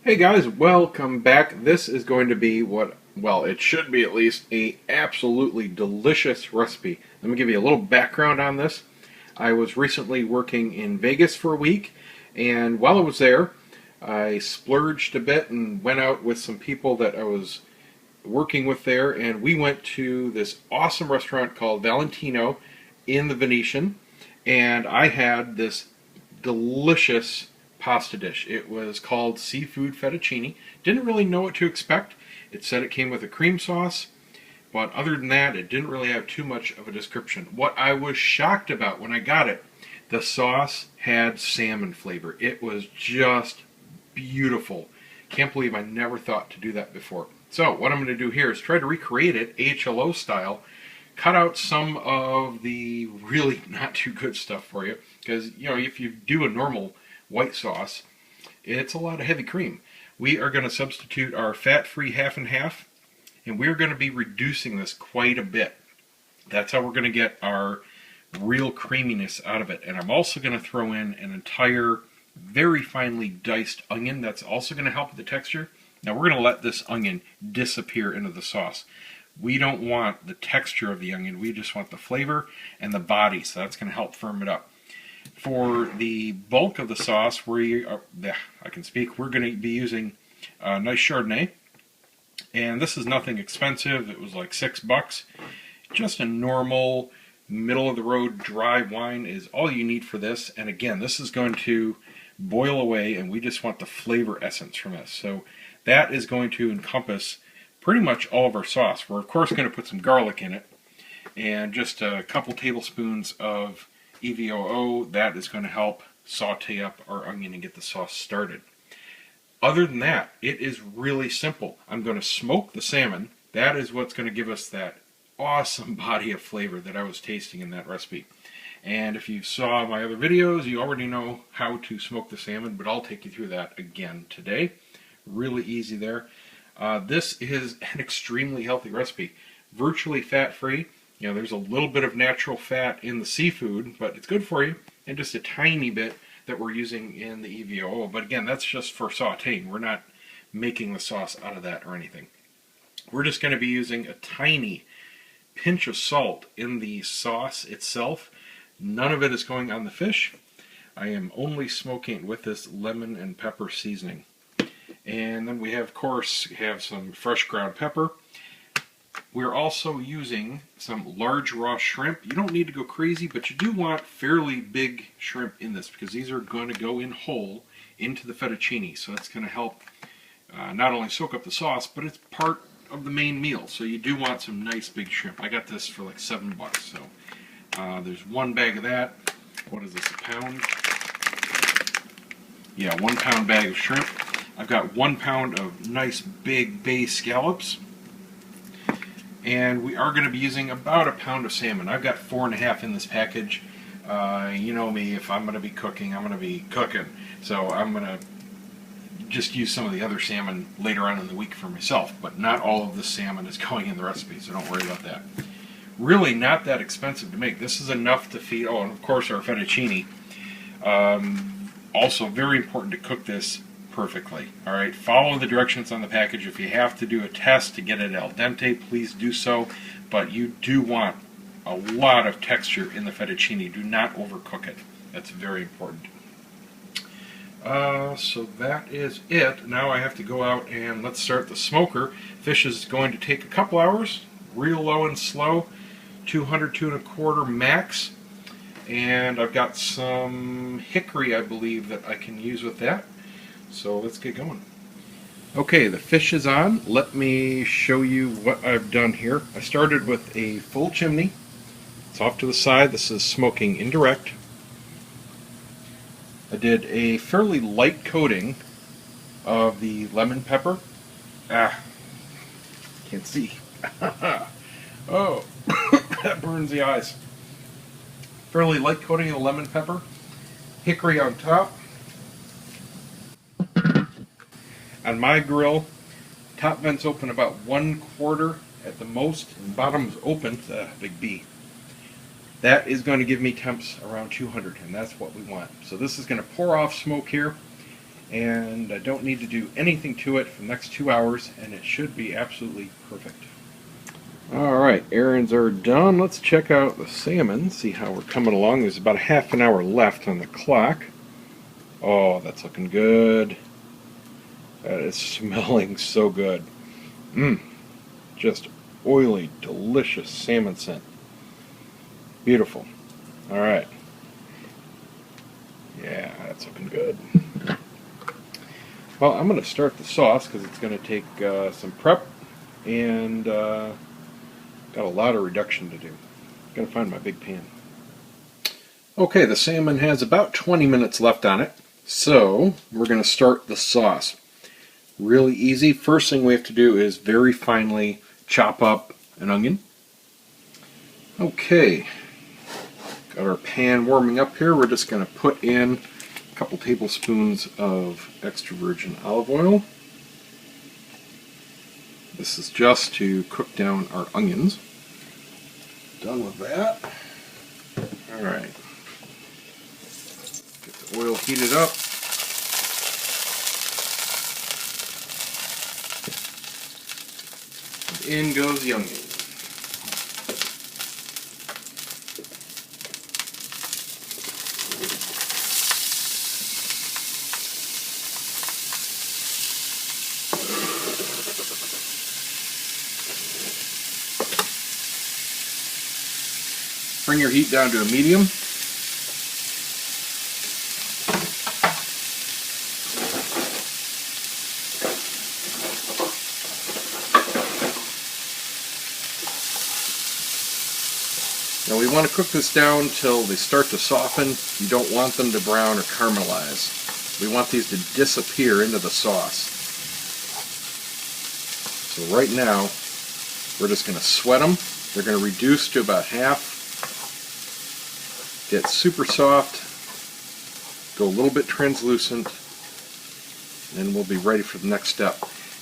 Hey guys, welcome back. This is going to be well, it should be at least a absolutely delicious recipe. Let me give you a little background on this. I was recently working in Vegas for a week, and while I was there, I splurged a bit and went out with some people that I was working with there, and we went to this awesome restaurant called Valentino in the Venetian, and I had this delicious pasta dish. It was called seafood fettuccine. Didn't really know what to expect. It said it came with a cream sauce, but other than that, it didn't really have too much of a description. What I was shocked about when I got it, the sauce had salmon flavor. It was just beautiful. Can't believe I never thought to do that before. So what I'm going to do here is try to recreate it HLO style, cut out some of the really not too good stuff for you, because if you do a normal white sauce, it's a lot of heavy cream. We are going to substitute our fat-free half and half, and we're going to be reducing this quite a bit. That's how we're going to get our real creaminess out of it. And I'm also going to throw in an entire very finely diced onion. That's also going to help with the texture. Now we're going to let this onion disappear into the sauce. We don't want the texture of the onion, we just want the flavor and the body, so that's going to help firm it up. For the bulk of the sauce, we're going to be using a nice Chardonnay, and this is nothing expensive. It was like $6. Just a normal, middle-of-the-road dry wine is all you need for this, and again, this is going to boil away, and we just want the flavor essence from this. So that is going to encompass pretty much all of our sauce. We're of course going to put some garlic in it, and just a couple tablespoons of EVOO. That is going to help saute up our onion and get the sauce started. Other than that, it is really simple. I'm going to smoke the salmon. That is what's going to give us that awesome body of flavor that I was tasting in that recipe. And if you saw my other videos, you already know how to smoke the salmon, but I'll take you through that again today. Really easy there. This is an extremely healthy recipe. Virtually fat-free. There's a little bit of natural fat in the seafood, but it's good for you, and just a tiny bit that we're using in the EVOO. But again, that's just for sauteing. We're not making the sauce out of that or anything. We're just going to be using a tiny pinch of salt in the sauce itself. None of it is going on the fish. I am only smoking it with this lemon and pepper seasoning. And then we have, of course, some fresh ground pepper. We're also using some large raw shrimp. You don't need to go crazy, but you do want fairly big shrimp in this, because these are going to go in whole into the fettuccine. So that's going to help not only soak up the sauce, but it's part of the main meal. So you do want some nice big shrimp. I got this for like $7. So there's one bag of that. What is this, a pound? Yeah, 1 pound bag of shrimp. I've got 1 pound of nice big bay scallops. And we are going to be using about a pound of salmon. I've got 4.5 in this package. You know me, if I'm going to be cooking, I'm going to be cooking. So I'm going to just use some of the other salmon later on in the week for myself. But not all of the salmon is going in the recipe, so don't worry about that. Really not that expensive to make. This is enough to feed, and of course our fettuccine. Also very important to cook this perfectly. Alright, follow the directions on the package. If you have to do a test to get it al dente, please do so, but you do want a lot of texture in the fettuccine. Do not overcook it. That's very important. So that is it. Now I have to go out and let's start the smoker. Fish is going to take a couple hours, real low and slow, 200, 2.25 max, and I've got some hickory, I believe, that I can use with that. So let's get going. Okay, the fish is on. Let me show you what I've done here. I started with a full chimney. It's off to the side. This is smoking indirect. I did a fairly light coating of the lemon pepper. Can't see. Oh, that burns the eyes. Fairly light coating of the lemon pepper. Hickory on top. On my grill, top vent's open about 1/4 at the most, and bottom's open, big B. That is going to give me temps around 200, and that's what we want. So this is going to pour off smoke here, and I don't need to do anything to it for the next 2 hours, and it should be absolutely perfect. Alright, errands are done. Let's check out the salmon, see how we're coming along. There's about a half an hour left on the clock. Oh, that's looking good. That is smelling so good. Just oily, delicious salmon scent. Beautiful. Alright. Yeah, that's looking good. Well, I'm going to start the sauce because it's going to take some prep, and got a lot of reduction to do. Got to find my big pan. Okay, the salmon has about 20 minutes left on it, so we're going to start the sauce. Really easy. First thing we have to do is very finely chop up an onion. Okay, got our pan warming up here. We're just going to put in a couple tablespoons of extra virgin olive oil. This is just to cook down our onions. Done with that. Alright. Get the oil heated up. And in goes the onion. Bring your heat down to a medium. Now we want to cook this down till they start to soften. You don't want them to brown or caramelize. We want these to disappear into the sauce. So right now, we're just going to sweat them. They're going to reduce to about half. Get super soft, go a little bit translucent, and we'll be ready for the next step.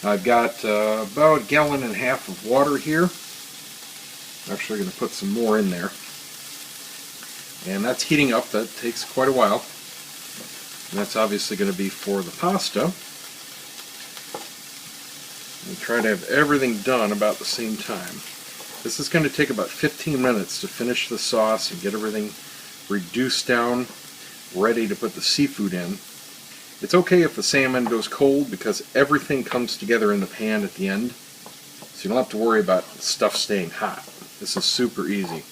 I've got about 1.5 gallons of water here. I'm actually going to put some more in there. And that's heating up. That takes quite a while. And that's obviously going to be for the pasta. And try to have everything done about the same time. This is going to take about 15 minutes to finish the sauce and get everything reduced down, ready to put the seafood in. It's okay if the salmon goes cold because everything comes together in the pan at the end, so you don't have to worry about stuff staying hot. This is super easy.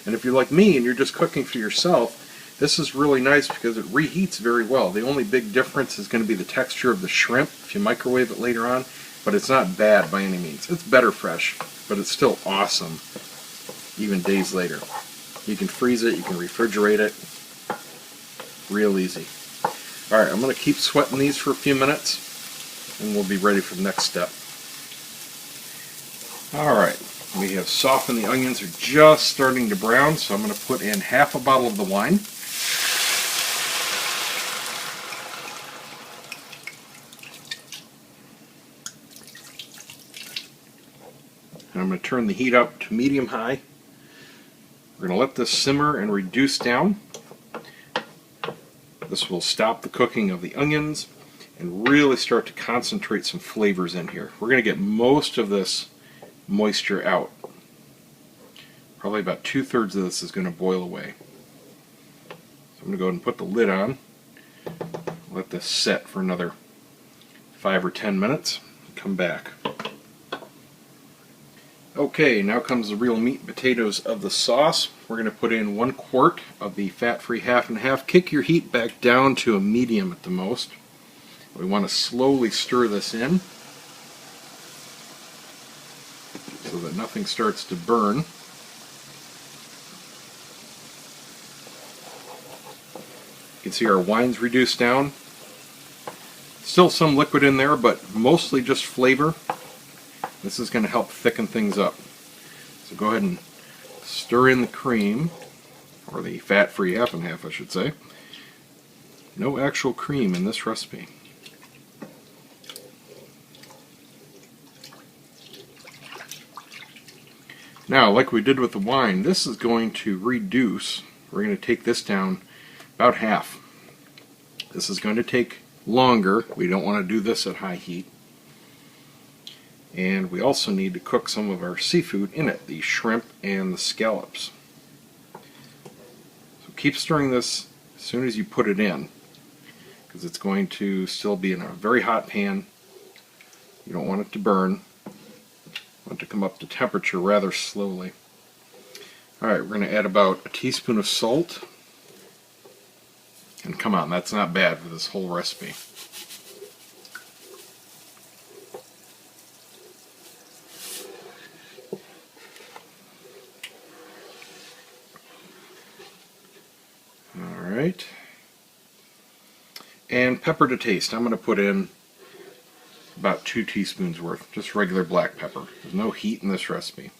And if you're like me and you're just cooking for yourself, this is really nice because it reheats very well. The only big difference is going to be the texture of the shrimp if you microwave it later on, but it's not bad by any means. It's better fresh, but it's still awesome even days later. You can freeze it, you can refrigerate it. Real easy. Alright, I'm going to keep sweating these for a few minutes, and we'll be ready for the next step. Alright, we have softened. The onions are just starting to brown, so I'm going to put in half a bottle of the wine. And I'm going to turn the heat up to medium-high. We're going to let this simmer and reduce down. This will stop the cooking of the onions and really start to concentrate some flavors in here. We're going to get most of this moisture out. Probably about 2/3 of this is going to boil away. So I'm going to go ahead and put the lid on. Let this set for another 5 or 10 minutes. Come back. Okay, now comes the real meat and potatoes of the sauce. We're going to put in 1 quart of the fat-free half and half. Kick your heat back down to a medium at the most. We want to slowly stir this in so that nothing starts to burn. You can see our wine's reduced down. Still some liquid in there, but mostly just flavor. This is going to help thicken things up. So go ahead and stir in the cream, or the fat-free half and half, I should say. No actual cream in this recipe. Now, like we did with the wine, this is going to reduce. We're going to take this down about half. This is going to take longer. We don't want to do this at high heat. And we also need to cook some of our seafood in it, the shrimp and the scallops. So keep stirring this as soon as you put it in, because it's going to still be in a very hot pan. You don't want it to burn. You want it to come up to temperature rather slowly. Alright, we're going to add about a teaspoon of salt. And come on, that's not bad for this whole recipe. Alright. And pepper to taste. I'm going to put in about 2 teaspoons worth, just regular black pepper. There's no heat in this recipe.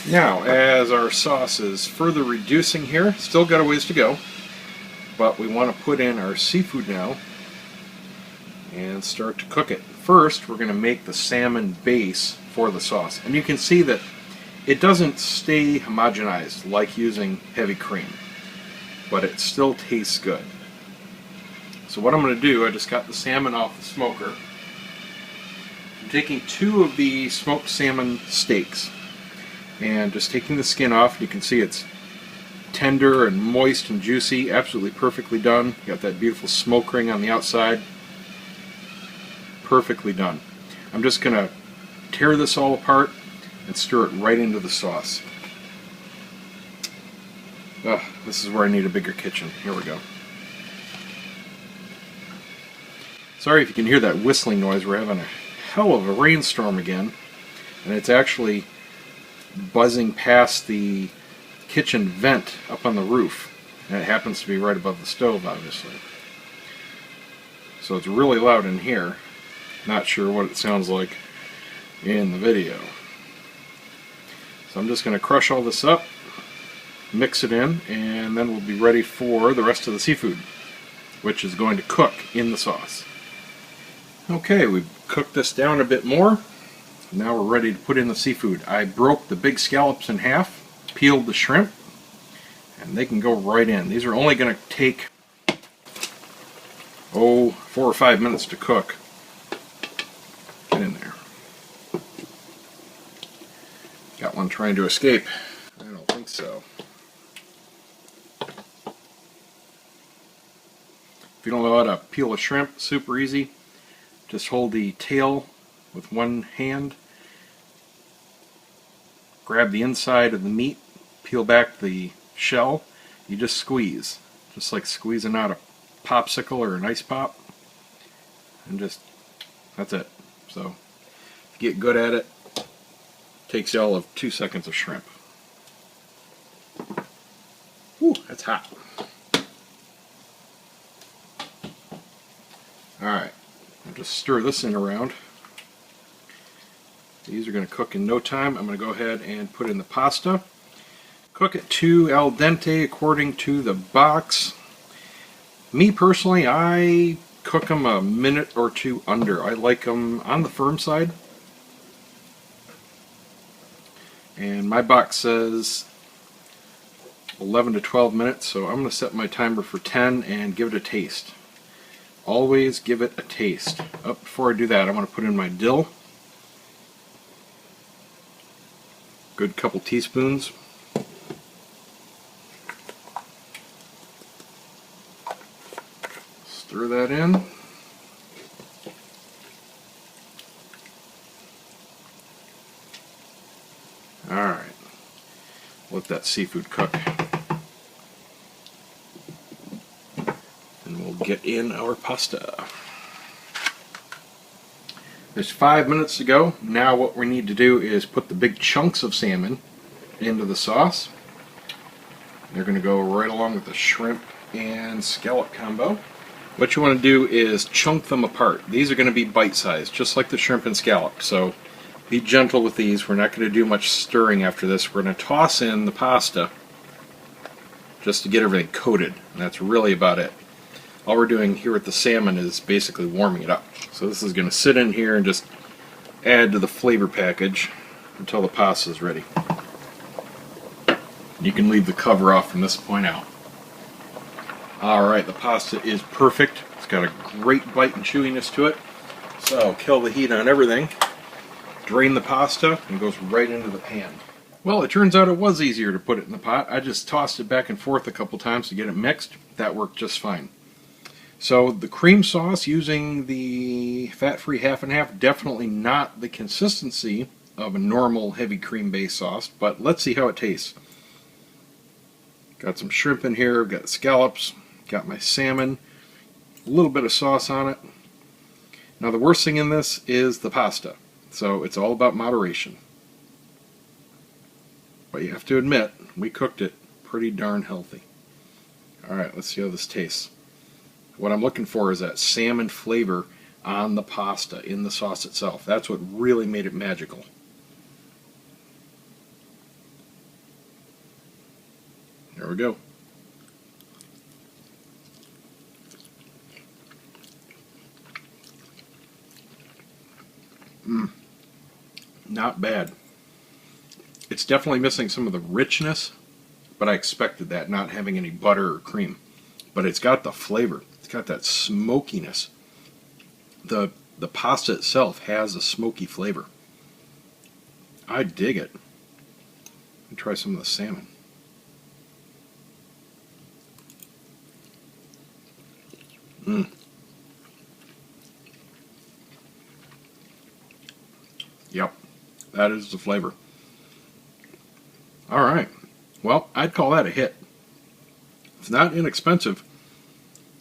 Now, as our sauce is further reducing here, still got a ways to go, but we want to put in our seafood now and start to cook it. First, we're going to make the salmon base for the sauce. And you can see that it doesn't stay homogenized like using heavy cream, but it still tastes good. So what I'm going to do, I just got the salmon off the smoker. I'm taking 2 of the smoked salmon steaks and just taking the skin off. You can see it's tender and moist and juicy, absolutely perfectly done. Got that beautiful smoke ring on the outside. Perfectly done. I'm just going to tear this all apart and stir it right into the sauce. This is where I need a bigger kitchen. Here we go. Sorry if you can hear that whistling noise. We're having a hell of a rainstorm again, and it's actually buzzing past the kitchen vent up on the roof, and it happens to be right above the stove, obviously. So it's really loud in here. Not sure what it sounds like in the video. So I'm just going to crush all this up, mix it in, and then we'll be ready for the rest of the seafood, which is going to cook in the sauce. Okay, we've cooked this down a bit more. Now we're ready to put in the seafood. I broke the big scallops in half, peeled the shrimp, and they can go right in. These are only going to take 4 or 5 minutes to cook. Get in there. Got one trying to escape. I don't think so. If you don't know how to peel a shrimp, super easy. Just hold the tail with one hand, grab the inside of the meat, peel back the shell. You just squeeze, just like squeezing out a popsicle or an ice pop, and just, that's it. So if you get good at it, takes you all of 2 seconds of shrimp. Whew, that's hot. Alright, I'll just stir this in around. These are going to cook in no time. I'm going to go ahead and put in the pasta. Cook it to al dente according to the box. Me personally, I cook them a minute or 2 under. I like them on the firm side. And my box says 11 to 12 minutes, so I'm going to set my timer for 10 and give it a taste. Always give it a taste. Before I do that, I'm going to put in my dill. Good couple teaspoons. Stir that in. Alright. Let that seafood cook. And we'll get in our pasta. There's 5 minutes to go. Now what we need to do is put the big chunks of salmon into the sauce. They're going to go right along with the shrimp and scallop combo. What you want to do is chunk them apart. These are going to be bite-sized, just like the shrimp and scallop. So be gentle with these. We're not going to do much stirring after this. We're going to toss in the pasta just to get everything coated. And that's really about it. All we're doing here with the salmon is basically warming it up. So this is going to sit in here and just add to the flavor package until the pasta is ready. You can leave the cover off from this point out. Alright, the pasta is perfect. It's got a great bite and chewiness to it. So, kill the heat on everything. Drain the pasta, and it goes right into the pan. Well, it turns out it was easier to put it in the pot. I just tossed it back and forth a couple times to get it mixed. That worked just fine. So the cream sauce using the fat-free half and half, definitely not the consistency of a normal heavy cream-based sauce, but let's see how it tastes. Got some shrimp in here, got scallops, got my salmon, a little bit of sauce on it. Now the worst thing in this is the pasta, so it's all about moderation. But you have to admit, we cooked it pretty darn healthy. Alright, let's see how this tastes. What I'm looking for is that salmon flavor on the pasta, in the sauce itself. That's what really made it magical. There we go. Not bad. It's definitely missing some of the richness, but I expected that, not having any butter or cream. But it's got the flavor. It's got that smokiness. The pasta itself has a smoky flavor. I dig it. Let me try some of the salmon. Yep, that is the flavor. Alright, well, I'd call that a hit. It's not inexpensive,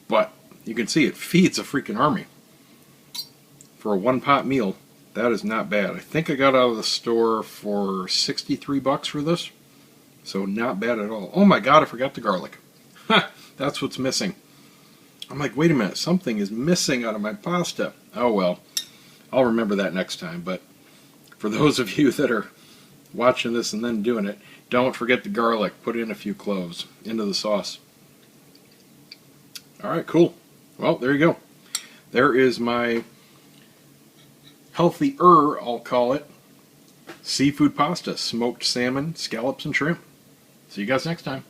but you can see it feeds a freaking army. For a one-pot meal, that is not bad. I think I got out of the store for 63 bucks for this, so not bad at all. Oh my god, I forgot the garlic. Ha! That's what's missing. I'm like, wait a minute, something is missing out of my pasta. Oh well, I'll remember that next time, but for those of you that are watching this and then doing it, don't forget the garlic. Put in a few cloves into the sauce. Alright, cool. Well, there you go. There is my healthier, I'll call it, seafood pasta. Smoked salmon, scallops, and shrimp. See you guys next time.